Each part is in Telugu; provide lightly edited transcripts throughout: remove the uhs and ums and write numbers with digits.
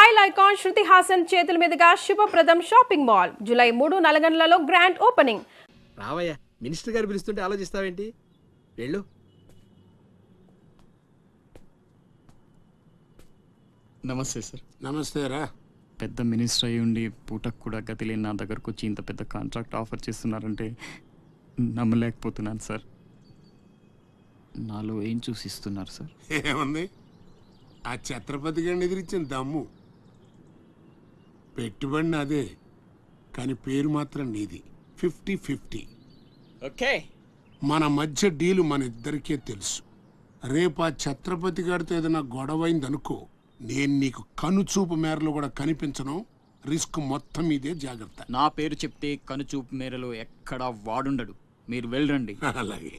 స్టైల్ ఐకాన్ శృతి హాసన్ చేతుల మీదుగా శుభప్రదం షాపింగ్ మాల్ జూలై 3 నల్గొండలలో గ్రాండ్ ఓపెనింగ్. రావయ్యా, మినిస్టర్ గారు పిలుస్తుంటే ఆలోచిస్తావేంటి? వెళ్ళు. నమస్తే సార్. నమస్తే రా. పెద్ద మినిస్టర్ అయ్యి ఉండి పూటకు కూడా గతి లేని నా దగ్గరకు వచ్చి ఇంత పెద్ద కాంట్రాక్ట్ ఆఫర్ చేస్తున్నారంటే నమ్మలేకపోతున్నాను సార్. నాలో ఏం చూసి ఇస్తున్నారు సార్? ఏముంది, ఆ ఛత్రపతి గారిని ఎదిరించిన దమ్ము. పెట్టుబడి అదే, కానీ పేరు మాత్రం నీది. 50-50. ఓకే, మన మధ్య డీలు మన ఇద్దరికే తెలుసు. రేపు ఆ ఛత్రపతి గారితో ఏదైనా గొడవైందనుకో, నేను నీకు కనుచూపు మేరలో కూడా కనిపించను. రిస్క్ మొత్తం ఇదే, జాగ్రత్త. నా పేరు చెప్తే కనుచూపు మేరలో ఎక్కడా వాడుండడు. మీరు వెళ్ళండి. అలాగే.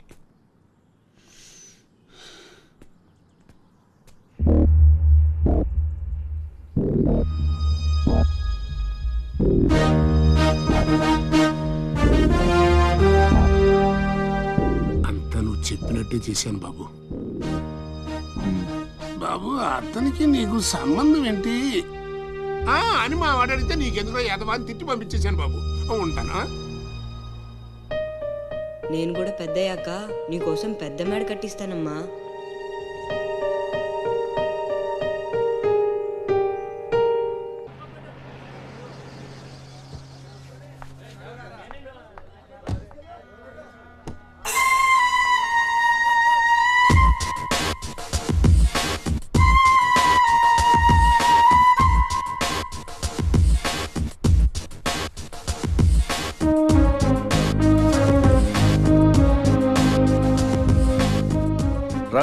అంతా నువ్వు చెప్పినట్టే చేశాను బాబు. బాబు, అతనికి నీకు సంబంధం ఏంటి అని మా వాడు అడిగితే నీకెందుకో యదవాన్ని తిట్టి పంపించేశాను బాబు. ఉంటానా? నేను కూడా పెద్దయ్యాక నీకోసం పెద్ద మేడ కట్టిస్తానమ్మా.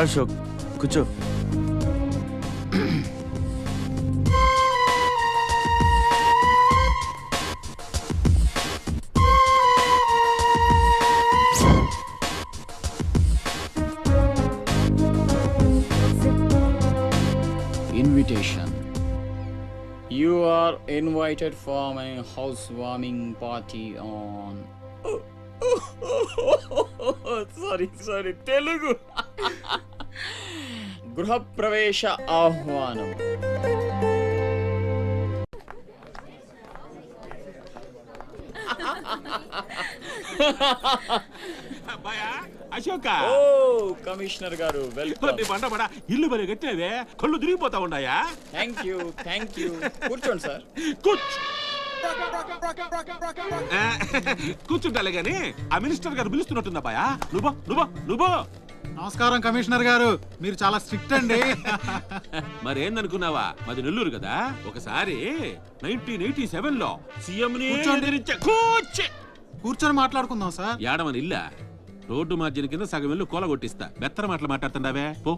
అశోక్, కూర్చో. Invitation. You are invited for my housewarming party on. Sorry, Telugu. గృహప్రవేశ ఆహ్వానం. అశోక, ఓ కమిషనర్ గారు, వెల్కమ్. ఇల్లు బలి కట్టినవే, కళ్ళు తిరిగిపోతా ఉన్నాయా? Thank you. కూర్చోండి సార్. కూర్చుంటాలే గాని ఆ మినిస్టర్ గారు పిలుస్తున్నట్టుందా బాయా? నువ్వు నమస్కారం కమిషనర్ గారు, మీరు చాలా స్ట్రిక్ట్ అండి. మరేందనుకున్నావా, మాది నెల్లూరు కదా. ఒకసారి 1987 లో సీఎం కూర్చొని మాట్లాడుకుందాం సార్. ఏడమని ఇల్లా రోడ్డు మార్జిన్ కింద సగం ఇల్లు కూల కొట్టిస్తా. బెత్తర మాటలు మాట్లాడుతుండవే, పో.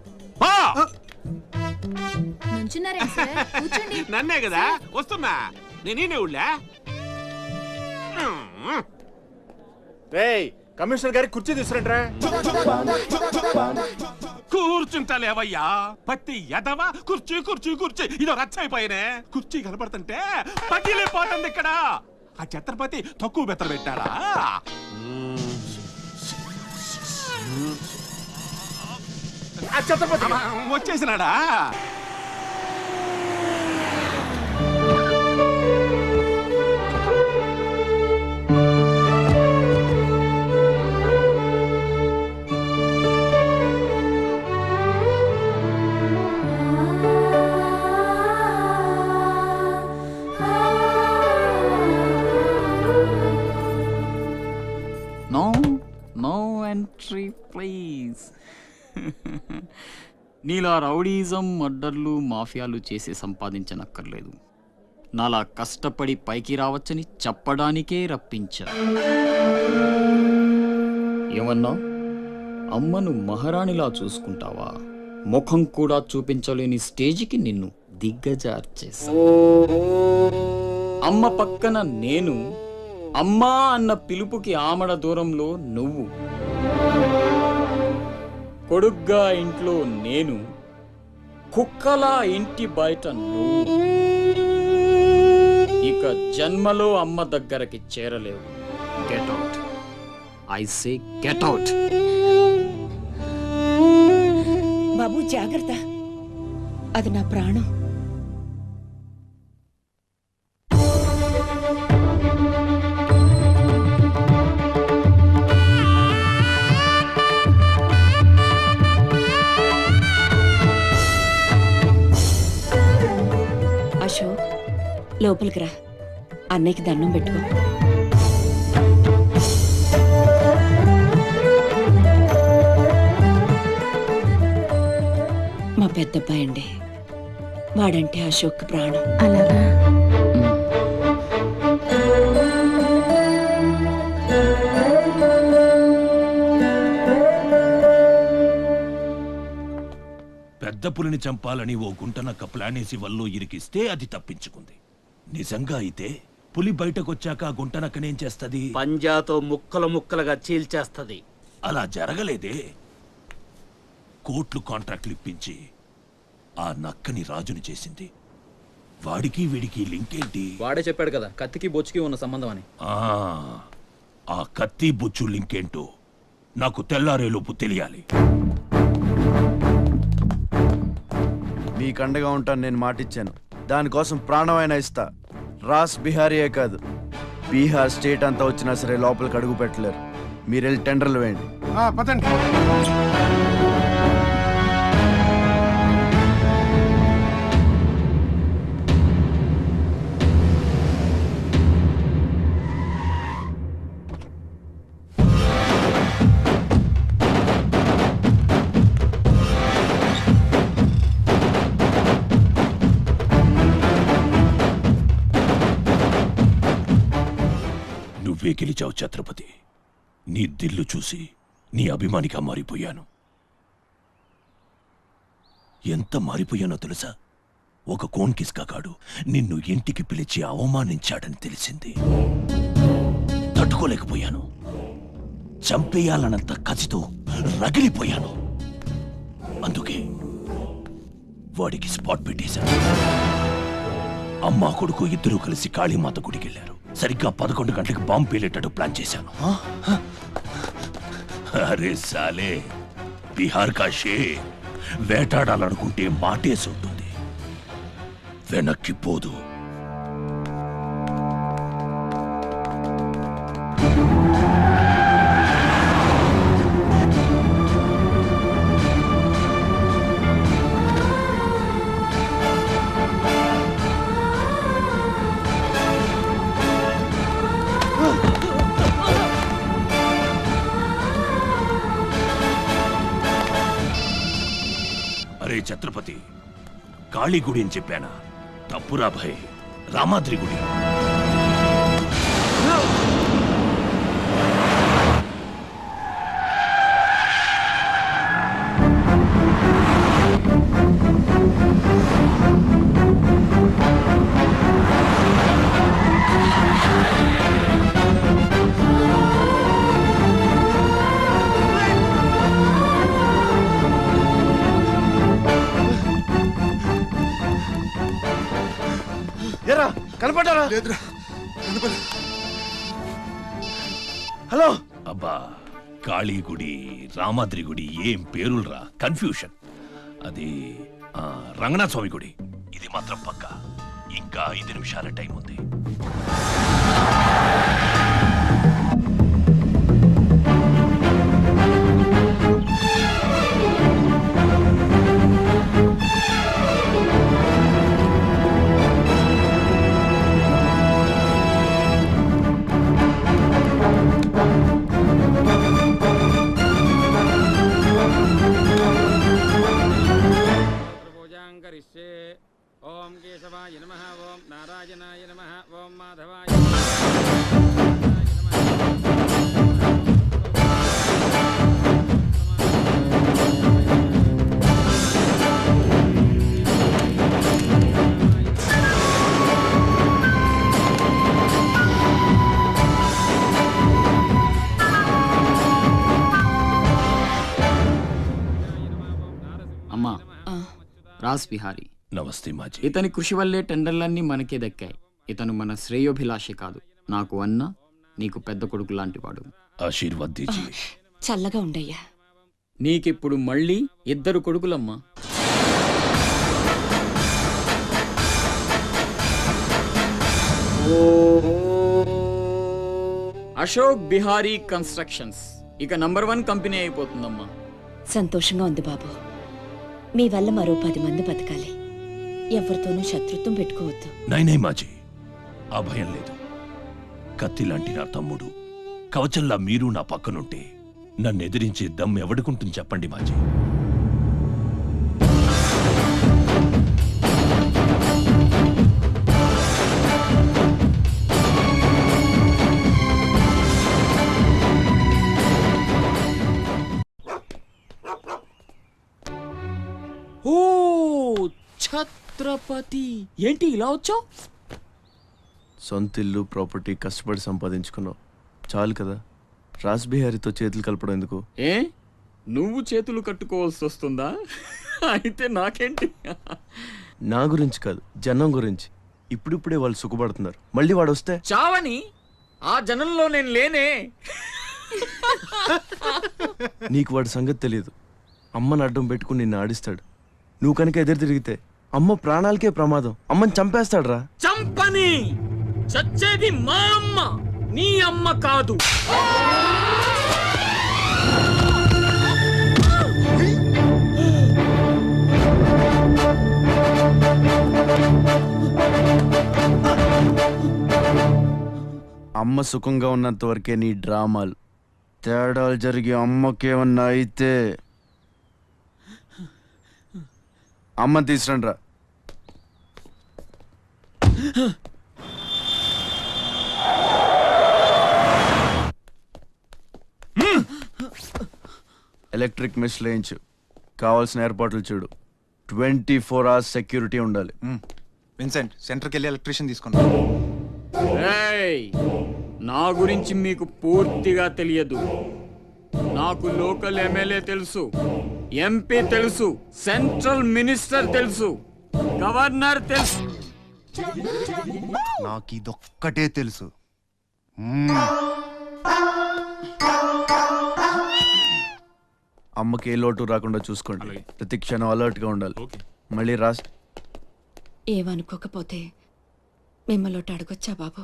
నన్నే కదా వస్తున్నా, నేనే ఊళ్ళా. కమిషనర్ గారికి కుర్చీ తీసుకురంట్రా. కూర్చుంటాలేవయ్యా, పత్తి ఎదవా. కుర్చీ ఇదో రచ్చైపోయినే. కుర్చీ కనపడుతుంటే పగిలిపోతుంది ఇక్కడ. ఆ ఛత్రపతి తక్కువ బెత్తర పెట్టాడా? వచ్చేసినాడా? No entry please. నీలా రౌడీజం, మర్డర్లు, మాఫియాలు చేసి సంపాదించనక్కర్లేదు. నాలా కష్టపడి పైకి రావచ్చని చెప్పడానికే రప్పించా. ఏమన్నా, అమ్మను మహారాణిలా చూసుకుంటావా? ముఖం కూడా చూపించలేని స్టేజికి నిన్ను దిగ్గజార్చేసా. అమ్మ పక్కన నేను, అమ్మా అన్న పిలుపుకి ఆమడ దూరంలో నువ్వు. కొడుగ్గా ఇంట్లో నేను, కుక్కలా ఇంటి బయట నువ్వు. ఇక జన్మలో అమ్మ దగ్గరకి చేరలేవు. Get out, I say get out. బాబు జాగ్రత్త, అది నా ప్రాణం. అశోక్ లోపలికి రా, అన్నయ్యకి దండం పెట్టుకో. మా పెద్దబ్బాయి అండి, వాడంటే అశోక్ ప్రాణం. అలాగా? పెద్ద పులిని చంపాలని ఓ గుంటనక్క ప్లానేసి వల్లో ఇరికిస్తే అది తప్పించుకుంది. నిజంగా అయితే పులి బయటకొచ్చాక ఆ గుంటనక్కనేం చేస్తది? పంజాతో ముక్కలు ముక్కలుగా చీల్చేస్తది. అలా జరగలేదే. కోట్లు కాంట్రాక్ట్లు ఇప్పించి ఆ నక్కని రాజుని చేసింది. వాడికి వీడికి లింక్ ఏంటి? వాడే చెప్పాడు కదా కత్తికి బొచ్చుకి ఉన్న సంబంధం అని. ఆ కత్తి బొచ్చు లింక్ ఏంటో నాకు తెల్లారేలోపు తెలియాలి. మీకు అండగా ఉంటాను, నేను మాటిచ్చాను. దానికోసం ప్రాణమైనా ఇస్తా. రాస్ బిహారీయే కాదు, బీహార్ స్టేట్ అంతా వచ్చినా సరే లోపలికి అడుగు పెట్టలేరు. మీరు వెళ్ళి టెండర్లు వేయండి. పదండి. నువ్వే గెలిచావు ఛత్రపతి. నీ దిల్లు చూసి నీ అభిమానిగా మారిపోయాను. ఎంత మారిపోయానో తెలుసా? ఒక కోన్ కిస్కాగాడు నిన్ను ఇంటికి పిలిచి అవమానించాడని తెలిసింది. తట్టుకోలేకపోయాను. చంపేయాలన్నంత కసితో రగిలిపోయాను. అందుకే వాడికి స్పాట్ పెట్టేశాను. అమ్మా కొడుకు ఇద్దరూ కలిసి కాళీమాత గుడికెళ్లారు. సరిగ్గా 11 గంటలకు బాంబు పేలేటట్టు ప్లాన్ చేశాను. అరే సాలే, బీహార్ కా షేర్ వేటాడాలనుకుంటే మాటేసి ఉంటుంది, వెనక్కి పోదు. అరే ఛత్రపతి, కాళీ గుడి అని చెప్పానా? తప్పురా భయ్, రామాద్రి గుడి. కనపడ్డారా? లేదురా. హలో. అబ్బా, కాళీ గుడి, రామాద్రి గుడి ఏం పేరులరా, కన్ఫ్యూషన్. అది రంగనాథ స్వామి గుడి. ఇది మాత్రం పక్కా. ఇంకా 5 నిమిషాల టైం ఉంది. ఓం కేశవాయ నమః, ఓం నారాయణాయ నమః, ఓం మాధవాయ అమ్మా, రాస్ బిహారీ. నమస్తే మాజీ. ఇతని కృషి వల్లే టెండర్లన్నీ మనకే దక్కాయి. ఇతను మన శ్రేయోభిలాషి కాదు, నాకు అన్న, నీకు పెద్ద కొడుకు లాంటివాడు. ఆశీర్వాద్ దీజీ. చల్లగా ఉండయ్యా. నీకిప్పుడు మళ్ళీ 2 కొడుకులమ్మా. అశోక్ బిహారీ కన్స్ట్రక్షన్స్ ఇక నంబర్ 1 కంపెనీ అయిపోతుందమ్మా. సంతోషంగా ఉంది బాబు. మీ వల్ల మరో 10 మంది బతకాలి. ఎవరితోనూ శత్రుత్వం పెట్టుకోవద్దు. నైనై మాజీ, ఆ భయం లేదు. కత్తి లాంటి నా తమ్ముడు, కవచంలా మీరు నా పక్కనుంటే నన్ను ఎదిరించే దమ్ ఎవడుకుంటుంది చెప్పండి మాజీ. ఓ ఛత్రపతి, ఏంటి ఇలా వచ్చావు? సొంత ఇల్లు ప్రాపర్టీ కష్టపడి సంపాదించుకున్నావు, చాలు కదా. రాస్ బిహారీతో చేతులు కలపడం ఎందుకు? ఏ నువ్వు చేతులు కట్టుకోవాల్సి వస్తుందా? అయితే నాకేంటి? నా గురించి కాదు, జనం గురించి. ఇప్పుడిప్పుడే వాళ్ళు సుఖపడుతున్నారు, మళ్ళీ వాడు వస్తే చావని ఆ జనంలో నేను లేనే. నీకు వాడి సంగతి తెలియదు. అమ్మని అడ్డం పెట్టుకుని నిన్ను ఆడిస్తాడు. నువ్వు కనుక ఎదురు తిరిగితే అమ్మ ప్రాణాలకే ప్రమాదం. అమ్మని చంపేస్తాడు రా. చంపని, చచ్చేది మా అమ్మ, నీ అమ్మ కాదు. అమ్మ సుఖంగా ఉన్నంత వరకే నీ డ్రామాలు. తేడాలు జరిగి అమ్మకేమన్నా అయితే అమ్మని తీసురండి రా. ఎలక్ట్రిక్ మెష్ లేయించు, కావాల్సిన ఏర్పాట్లు చూడు. 24 hours సెక్యూరిటీ ఉండాలి. విన్సెంట్, సెంటర్కి వెళ్ళి ఎలక్ట్రీషియన్ తీసుకున్నా. ఏయ్, నా గురించి మీకు పూర్తిగా తెలియదు. నాకు లోకల్ ఎమ్మెల్యే తెలుసు, ఎంపీ తెలుసు, సెంట్రల్ మినిస్టర్ తెలుసు, గవర్నర్ తెలుసు. నాకు ఇదొక్కటే తెలుసు. అమ్మకి ఏ లోటు రాకుండా చూసుకోండి. ప్రతి క్షణం అలర్ట్ గా ఉండాలి. మళ్ళీ రాస్ ఏమనుకోకపోతే మిమ్మల్ని ఒకటి అడగొచ్చా బాబు?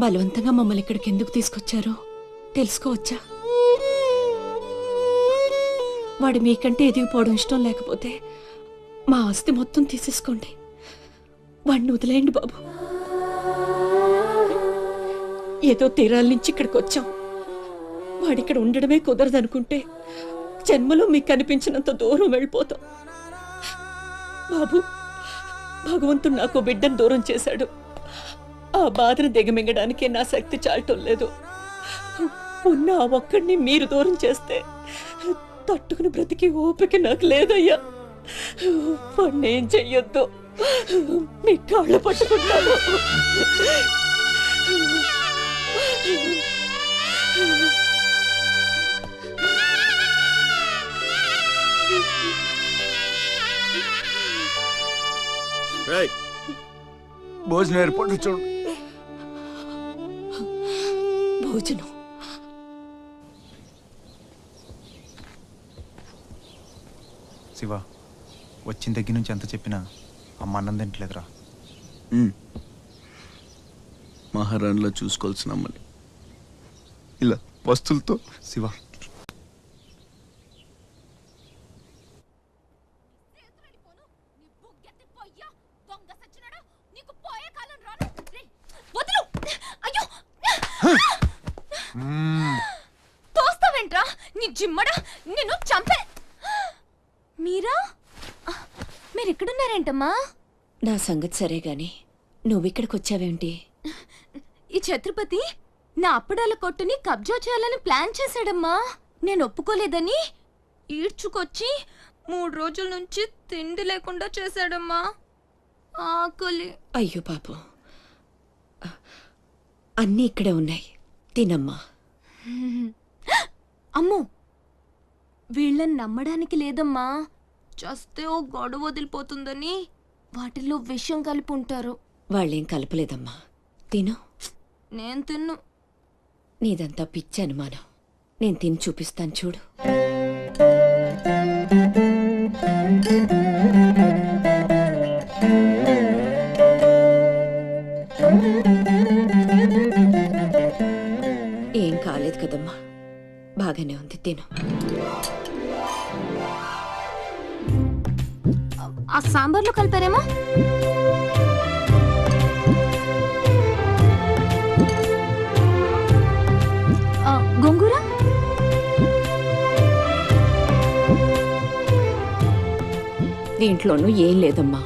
బలవంతంగా మమ్మల్ని ఇక్కడికి ఎందుకు తీసుకొచ్చారో తెలుసుకోవచ్చా? వాడు మీకంటే ఎదిగిపోవడం ఇష్టం లేకపోతే మా ఆస్తి మొత్తం తీసేసుకోండి. వాడిని వదిలేయండి బాబు. ఏదో తీరాల నుంచి ఇక్కడికి వచ్చాం. వాడిక్కడ ఉండడమే కుదరదనుకుంటే జన్మలో మీకు కనిపించినంత దూరం వెళ్ళిపోతాం. బాబు, భగవంతుడు నాకు బిడ్డను దూరం చేశాడు. ఆ బాధను దిగమింగడానికే నా శక్తి చాలటం లేదు. ఉన్న ఆ ఒక్కడిని మీరు దూరం చేస్తే తట్టుకుని బ్రతికి ఓపిక నాకు లేదయ్యా. వాణ్ణేం చెయ్యొద్దు, మీ కాళ్ళు పట్టుకుంటాను. భోజనం ఏర్పాట్లు చూడు. భోజనం శివ, వచ్చిన దగ్గర నుంచి ఎంత చెప్పినా అమ్మ అన్నం తింటలేదురా. మహారాణిలో చూసుకోవాల్సిన అమ్మని ఇలా వస్తువులతో. శివ, తోస్తావేంట్రా నీ జిమ్మడా, నిన్ను చంపే. మీరా, మీరెక్కడున్నారేంటమ్మా? నా సంగతి సరే గాని నువ్విక్కడికి వచ్చావేంటి? ఈ ఛత్రపతి నా అప్పడాల కొట్టుని కబ్జా చేయాలని ప్లాన్ చేశాడమ్మా. నేను ఒప్పుకోలేదని ఈడ్చుకొచ్చి 3 రోజుల నుంచి తిండి లేకుండా చేశాడమ్మా. ఆకలి. అయ్యో పాపం, అన్నీ ఇక్కడే ఉన్నాయి, తినమ్మా. అమ్మో, వీళ్ళని నమ్మడానికి లేదమ్మా. చస్తే ఓ గొడవ వదిలిపోతుందని వాటిల్లో విషయం కలిపి ఉంటారు. వాళ్ళేం కలపలేదమ్మా, తిను. నేను తిన్ను. నీదంతా పిచ్చి అనుమానం. నేను తిని చూపిస్తాను చూడు. ఏం కాదు. బాగానే ఉంది, తిను. ఆ సాంబార్లో కలిపారేమో. గోంగూర దీంట్లోనూ ఏం లేదమ్మా.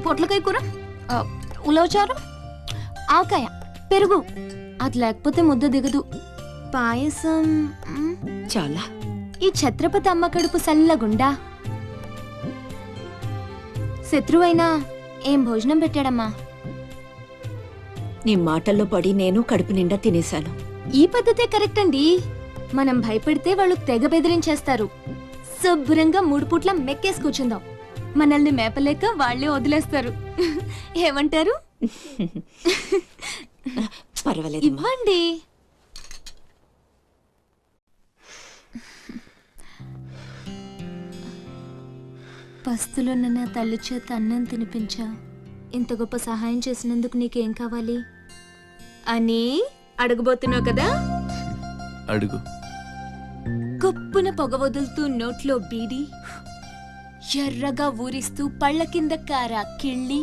పొట్లకాయ కూర, ఉలవచారు, ఆవకాయ, పెరుగు. అది లేకపోతే ముద్ద దిగదు. పాయసం చాలా. ఈ ఛత్రపతి అమ్మ కడుపు సల్లగుండా. శత్రువైనా ఏం భోజనం పెట్టాడమ్మా. నీ మాటల్లో పడి నేను కడుపు నిండా తినేశాను. ఈ పద్ధతే కరెక్ట్ అండి. మనం భయపెడితే వాళ్ళు తెగ బెదిరించేస్తారు. శుభ్రంగా 3 పూట్ల మెక్కేసి కూర్చుందాం. మనల్ని మేపలేక వాళ్లే వదిలేస్తారు. ఏమంటారు? పర్వాలేదు, ఇవ్వండి. పస్తులున్న నా తల్లి చేత అన్నం తినిపించా. ఇంత గొప్ప సహాయం చేసినందుకు నీకేం కావాలి అని అడగబోతున్నావు కదా? అడుగు. గొప్పున పొగ వదులుతూ నోట్లో బీడి, ఎర్రగా ఊరిస్తూ పళ్ళ కింద కారా కిళ్ళి,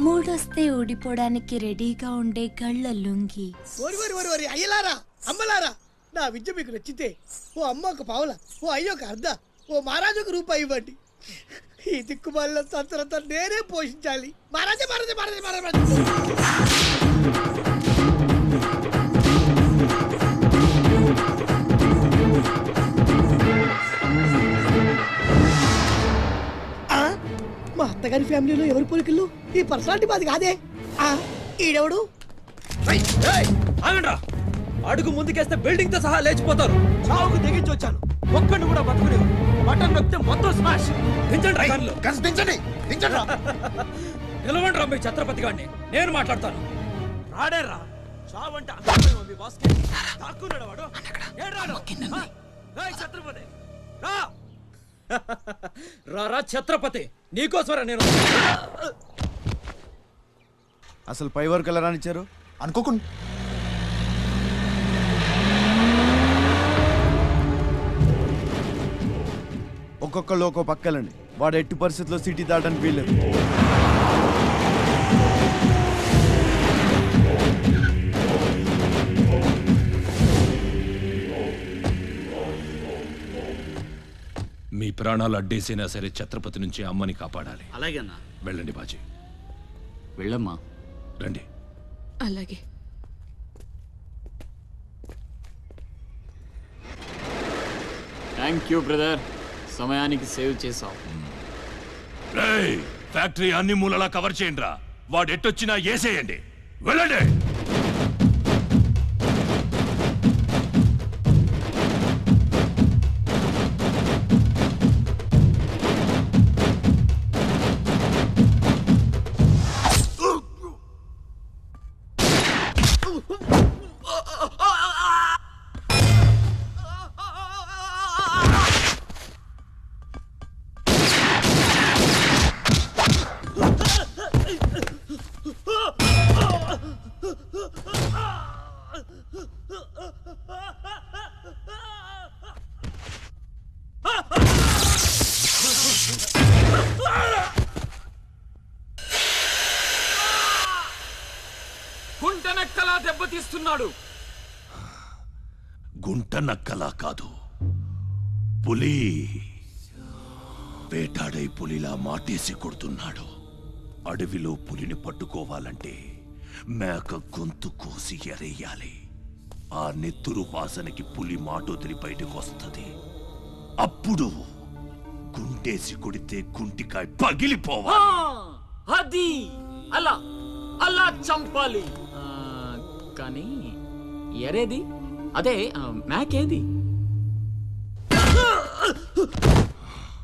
మూడొస్తే ఊడిపోవడానికి రెడీగా ఉండే గళ్ళ లుంగి. అయ్యలారా అమ్మలారా, నా విద్య మీకు నచ్చితే ఓ అమ్మ ఒక పావుల, ఓ అయ్య ఒక అర్ధ, ఓ మహారాజు రూపాయి ఇవ్వండి. ఈ దిక్కుమాలిన సంతరంతా నేనే పోషించాలి. మహారాజా మహారాజా మహారాజా మహారాజా. మా అత్తగారి ఫ్యామిలీలో ఎవరి పోలికలు? ఈ పర్సనాలిటీ మాది కాదే. ఈడెవడు? అడుగు ముందుకేస్తే బిల్డింగ్ తో సహా లేచిపోతారు. చావుకు తెగించి వచ్చాను, ఒక్కడిని కూడా బతుకునేవు. బటన్ నొక్కితే మొత్తం స్మాష్. నిలవండి రా మీ ఛత్రపతి గారిని, నేను మాట్లాడతాను. రాడేరా చావంటే మీ బాస్ తాక్కున్నాడు వాడు. ఛత్రపతి రా, రారా ఛత్రపతి, నీకోసమరా నేను. అసలు పై వరకు ఎలా రానిచ్చారు అనుకోకుండా. ఒక్కొక్కళ్ళు ఒక్కో పక్కలండి. వాడు ఎట్టి పరిస్థితుల్లో సిటీ దాటడానికి వీల్లేదు. మీ ప్రాణాలు అడ్డేసినా సరే ఛత్రపతి నుంచి అమ్మని కాపాడాలి. అలాగేనా? వెళ్ళండి బాజీ, వెళ్ళమ్మా. రండి. అలాగే. థ్యాంక్ యూ బ్రదర్, సమయానికి సేవ్ చేసావు. ఫ్యాక్టరీ అన్ని మూలలా కవర్ చేయండి రా. వాడు ఎట్టొచ్చినా ఏసేయండి. వెళ్ళండి. గుంటనక్కలా దెబ్బతీస్తున్నాడు. గుంట నక్కలా కాదు, పులి. వేటాడై పులిలా మాటేసి కొడుతున్నాడు. అడవిలో పులిని పట్టుకోవాలంటే మేక గొంతు కోసి ఎరేయాలి. ఆ నెత్తురు వాసనకి పులి మాటొదిలి బయటకు వస్తుంది. అప్పుడు గుంటేసి కొడితే గుంటికాయ పగిలిపోవాలి. అది అలా అలా చంపాలి. కానీ ఎరేది? అదే మేకేది?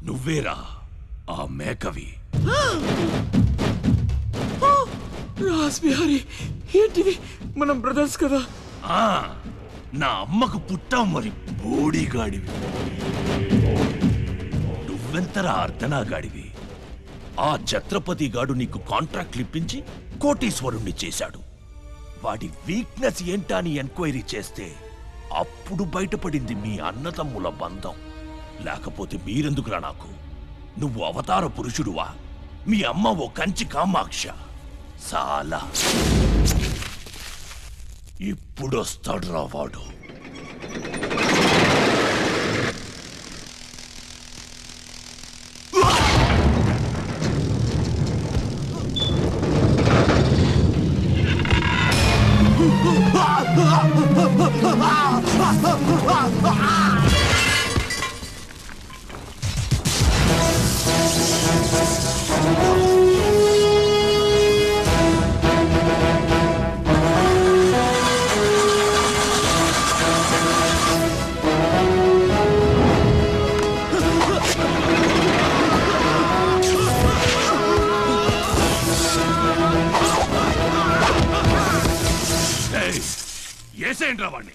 నువ్వేరా ఆ మేకవి. రాస్ బిహారీ, ఏంటిది? మనం బ్రదర్స్ కదా. నా అమ్మకు పుట్టావు మరి బోడిగాడివి. నువ్వెంతరా అర్ధనాగాడివి. ఆ ఛత్రపతి గాడు నీకు కాంట్రాక్ట్లు ఇప్పించి కోటీశ్వరుణ్ణి చేశాడు. వాడి వీక్నెస్ ఏంటా అని ఎంక్వైరీ చేస్తే అప్పుడు బయటపడింది మీ అన్నతమ్ముల బంధం. లేకపోతే మీరెందుకురా నాకు? నువ్వు అవతార పురుషుడువా? మీ అమ్మ ఓ కంచి కామాక్ష. చాలా ఇప్పుడొస్తాడు రా వాడు. ఏసేంట్రా వాణ్ణి?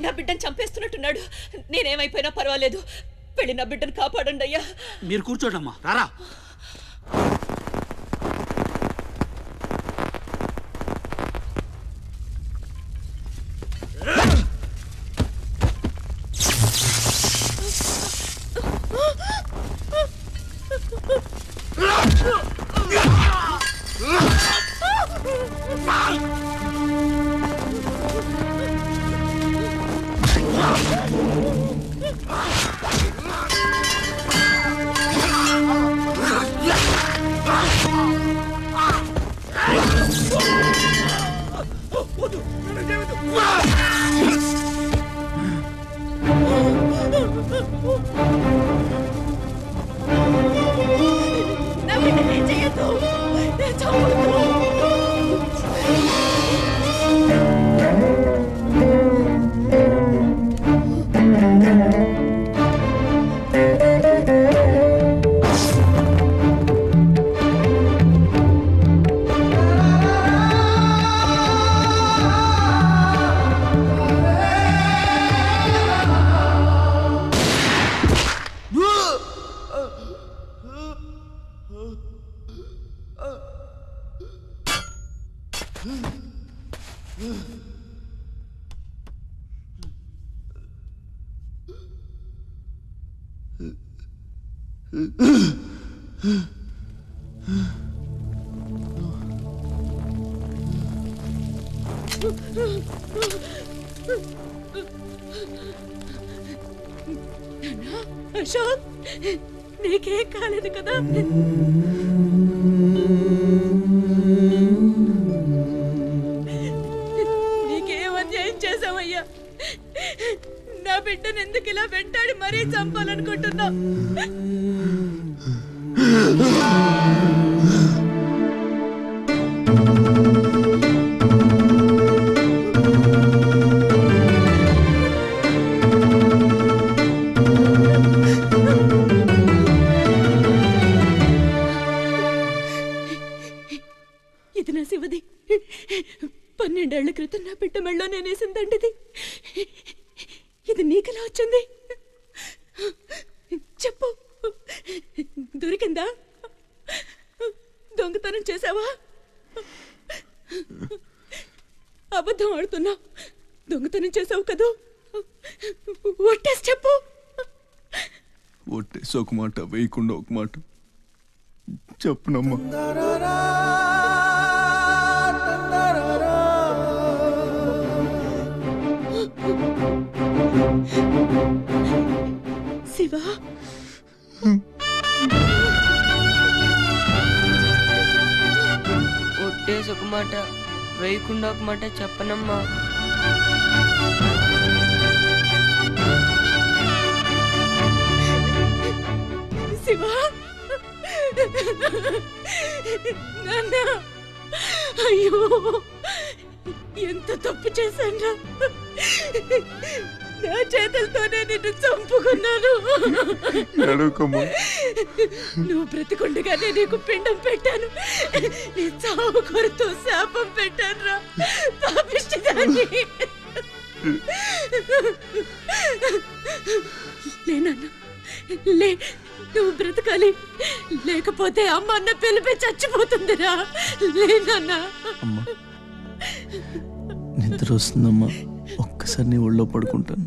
నా బిడ్డను చంపేస్తున్నట్టున్నాడు. నేనేమైపోయినా పర్వాలేదు, వెళ్ళి నా బిడ్డను కాపాడండి అయ్యా. మీరు కూర్చోడమ్మా, రారా. నా బిడ్డను ఏం చెయ్యొద్దు, చంపొద్దు. అశోక్, నీకేం కాలేదు కదా? నీకేం అన్యాయం చేసావయ్యా? నా బిడ్డను ఎందుకు ఇలా వెంటాడి మరీ చంపాలనుకుంటున్నా? ఇది నా శివది. 12 ఏళ్ల క్రితం నా బిడ్డ మెళ్ళో నేనేసిందండిది. ఇది నీకెలా వచ్చింది? చెప్పు, దొరికిందా? దొంగతనం చేసావా? అబద్ధం ఆడుతున్నా. దొంగతనం చేసావు కదూ? ఒట్టేసి చెప్పు. ఒట్టేసి ఒక మాట, వేయకుండా ఒక మాట చెప్పునమ్మా. శివ, మాట వేయకుండా ఒక మాట చెప్పనమ్మా. శివ నాన్న, అయ్యో ఎంత తప్పు చేశాను. నా చేతులతోనే నిన్ను చంపుకున్నాను. నువ్వు బ్రతికుండగానే నీకు పిండం పెట్టాను. నీ చావు కొరతో శాపం పెట్టాను రా పాపిష్టిదాన్ని. లేనన్నా లే, నువ్వు బ్రతకాలి, లేకపోతే అమ్మ అన్న పిలిపి చచ్చిపోతుందిరా. లేనన్నా. అమ్మా నిద్ర వస్తుందమ్మా, ఒక్కసారి నీ ఒళ్ళో పడుకుంటాను.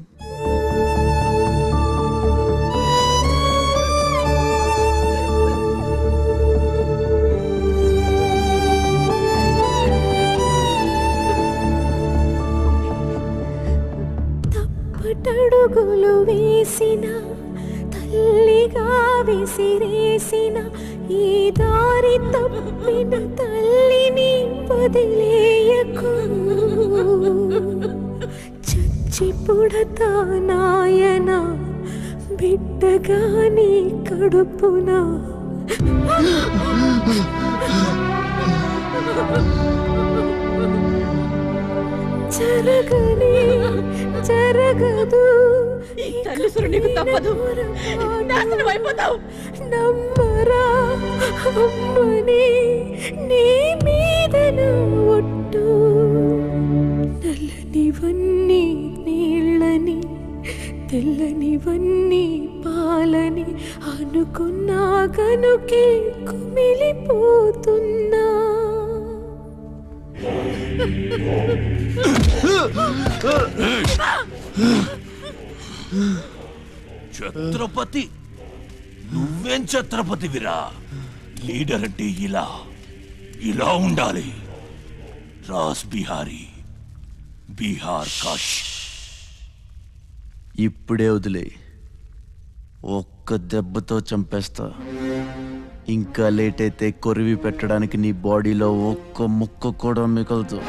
తప్పటడుగులు వేసిన తల్లిగా విసిరేసిన ఈ దారి తప్పిన తల్లిని వదిలేయకు. చచ్చి పుడతా నాయన బిడ్డగా నీ కడుపున. జరగని జరగదు, తల్లిసురు నీకు తప్పదు, నాశనం అయిపోతావు. నమ్మరా అమ్మని, నీ మీద ఒట్టు. నల్లనివన్నీ నీళ్ళని, తెల్లనివన్నీ పాలని అనుకున్నా గనుకే కుమిలిపోతున్నా. ఛత్రపతి, నువ్వేం ఛత్రపతివిరా? లీడర్ అంటే ఇలా ఇలా ఉండాలి. రాస్ బిహారీ, బీహార్ కాష్. ఇప్పుడే వదిలే, ఒక్క దెబ్బతో చంపేస్తా. ఇంకా లేట్ అయితే కొరివి పెట్టడానికి నీ బాడీలో ఒక్క ముక్క కూడా మిగలదు.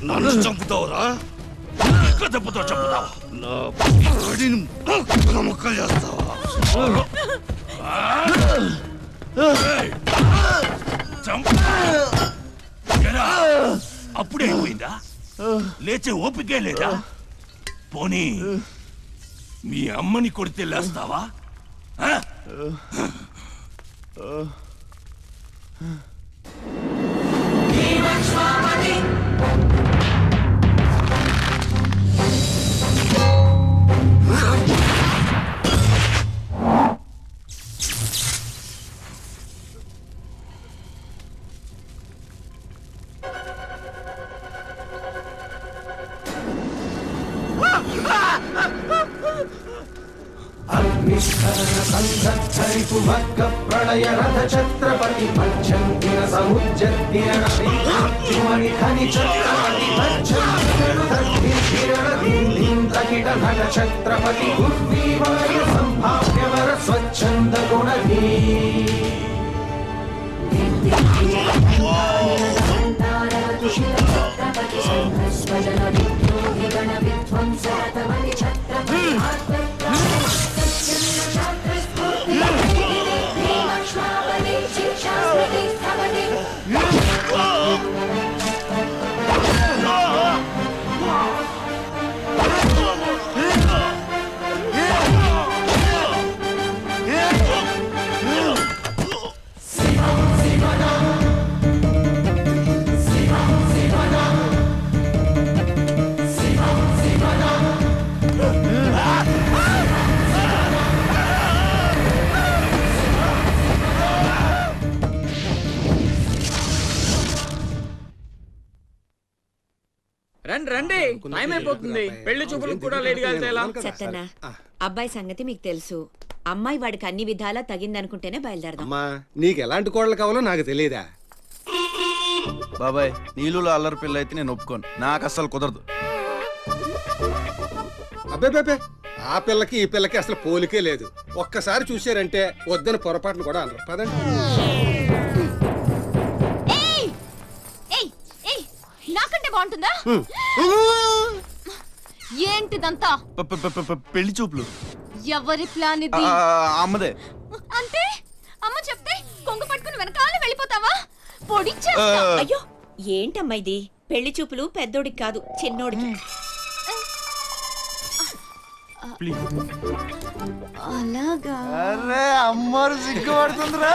నన్ను చంపుతావురా? దెబ్బతో చంపుతావా? నా బాడీని ముక్కలు చేస్తావా? అప్పుడే అయిపోయిందా? లేచే ఓపికే లేదా? పోనీ మీ అమ్మని కొడితే లేస్తావా? ప్రళయ రథ ఛత్రపతి పంచంగిన సముజ్జత్తిరణి ధని ఛత్రపతి తకిట నట ఛత్రపతి ఉర్వీవాయ సంభావ్యవర స్వచ్ఛంద గుణధీ. రండి రండి, టైం అయిపోతుంది. పెళ్లి చూపులకు కూడా లేట్గా వెళ్తే ఎలా? సత్తన్న, అబ్బాయి సంగతి మీకు తెలుసు. అమ్మాయి వాడికి అన్ని విధాలా తగిందనుకుంటేనే బయలుదేరదాం. అమ్మా, నీకు ఎలాంటి కోడలు కావాలో నాకు తెలియదా? బాబాయ్, నీళ్ళలో అల్లరి పిల్ల అయితే నేను ఒప్పుకోను, నాకు అస్సలు కుదరదు. అబ్బే ఆ పిల్లకి ఈ పిల్లకి అసలు పోలికే లేదు. ఒక్కసారి చూశారంటే వద్దని పొరపాటును కూడా అనరు. పదండి. నాకంటే బాగుంటుందా? ఏంటిదంతా? పెళ్లి చూపులు. ఎవరి ప్లాన్ ఇది? అమ్మదే. అంటే అమ్మ చెప్తే కొంగు పట్టుకుని వెనకాల వెళ్ళిపోతావా? పొడిచా. అయ్యో ఏంటమ్మా ఇది? పెళ్లి చూపులు పెద్దోడికి కాదు, చిన్నోడికి. అలాగా? అరే అమ్మారు సిగ్గుపడుతుందిరా.